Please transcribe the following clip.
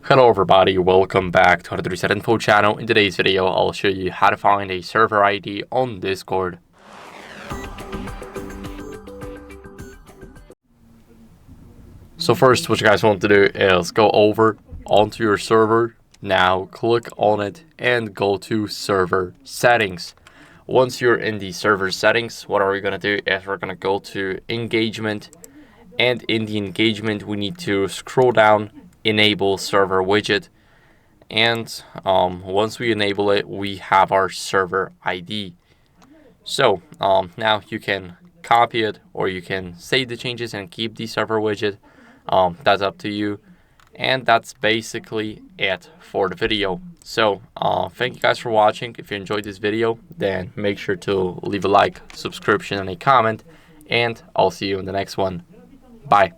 Hello everybody, welcome back to HardReset.Info channel. In today's video, I'll show you how to find a server ID on Discord. So first, what you guys want to do is go over onto your server. Now click on it and go to server settings. Once you're in the server settings, what are we going to do is we're going to go to engagement, and in the engagement we need to scroll down, enable server widget. And once we enable it, we have our server ID. So now you can copy it, or you can save the changes and keep the server widget. That's up to you. And that's basically it for the video. So thank you guys for watching. If you enjoyed this video, then make sure to leave a like, subscription, and a comment. And I'll see you in the next one. Bye.